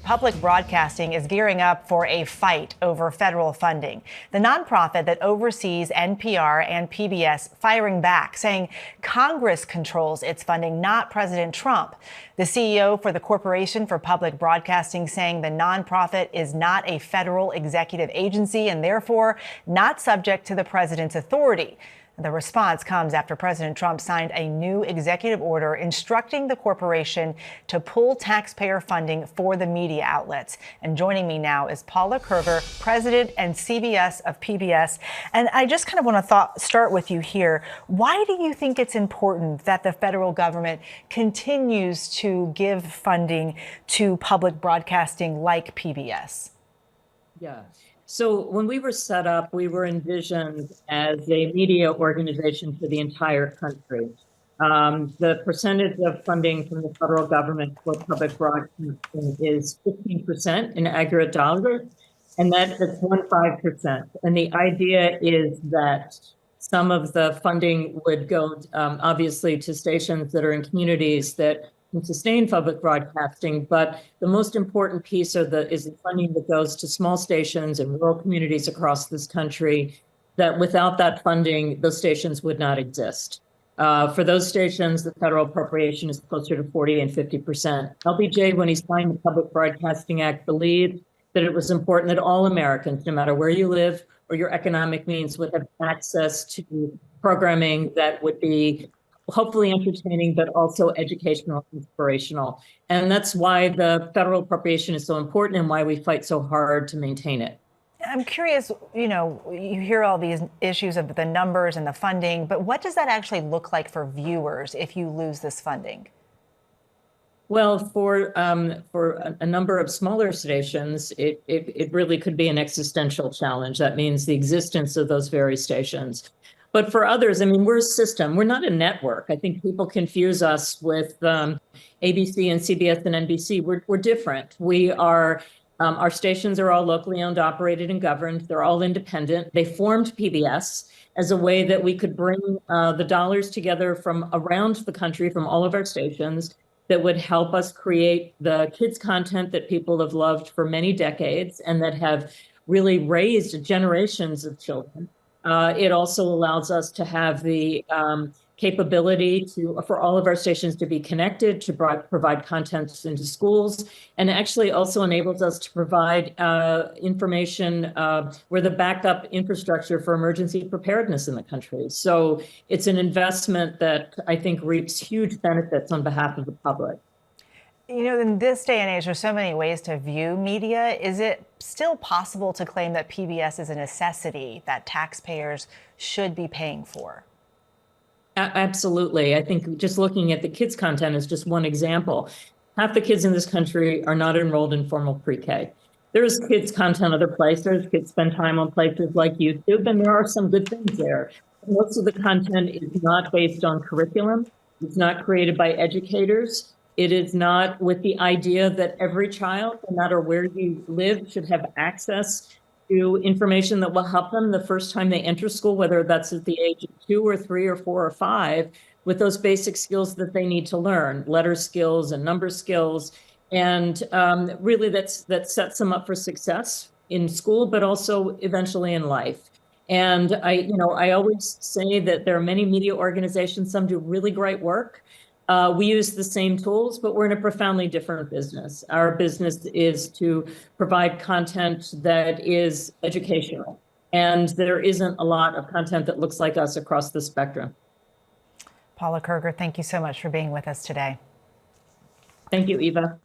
public broadcasting is gearing up for a fight over federal funding. The nonprofit that oversees NPR and PBS firing back, saying Congress controls its funding, not President Trump. The CEO for the Corporation for Public Broadcasting saying the nonprofit is not a federal executive agency and therefore not subject to the president's authority. The response comes after President Trump signed a new executive order instructing the corporation to pull taxpayer funding for the media outlets. And joining me now is Paula Kerger, president and CBS of PBS. And I just kind of want to start with you here. Why do you think it's important that the federal government continues to give funding to public broadcasting like PBS? Yeah. So when we were set up, we were envisioned as a media organization for the entire country. The percentage of funding from the federal government for public broadcasting is 15% in aggregate dollars, and that's 15%. And the idea is that some of the funding would go, obviously, to stations that are in communities that can sustain public broadcasting, but the most important piece is the funding that goes to small stations and rural communities across this country, that without that funding, those stations would not exist. For those stations, the federal appropriation is closer to 40 and 50%. LBJ, when he signed the Public Broadcasting Act, believed that it was important that all Americans, no matter where you live or your economic means, would have access to programming that would be hopefully entertaining, but also educational, inspirational. And that's why the federal appropriation is so important and why we fight so hard to maintain it. I'm curious, you hear all these issues of the numbers and the funding, but what does that actually look like for viewers if you lose this funding? Well, for a number of smaller stations, it really could be an existential challenge. That means the existence of those very stations. But for others, I mean, we're a system. We're not a network. I think people confuse us with ABC and CBS and NBC. We're different. We are, our stations are all locally owned, operated, and governed. They're all independent. They formed PBS as a way that we could bring the dollars together from around the country, from all of our stations, that would help us create the kids' content that people have loved for many decades and that have really raised generations of children. It also allows us to have the capability for all of our stations to be connected, to provide content into schools, and actually also enables us to provide information. We're the backup infrastructure for emergency preparedness in the country. So it's an investment that I think reaps huge benefits on behalf of the public. In this day and age, there's so many ways to view media. Is it still possible to claim that PBS is a necessity that taxpayers should be paying for? Absolutely. I think just looking at the kids' content is just one example. Half the kids in this country are not enrolled in formal pre-K. There's kids' content other places. Kids spend time on places like YouTube, and there are some good things there. Most of the content is not based on curriculum. It's not created by educators. It is not with the idea that every child, no matter where you live, should have access to information that will help them the first time they enter school, whether that's at the age of 2 or 3 or 4 or 5, with those basic skills that they need to learn, letter skills and number skills. And really that sets them up for success in school, but also eventually in life. And I always say that there are many media organizations, some do really great work. We use the same tools, but we're in a profoundly different business. Our business is to provide content that is educational. And there isn't a lot of content that looks like us across the spectrum. Paula Kerger, thank you so much for being with us today. Thank you, Eva.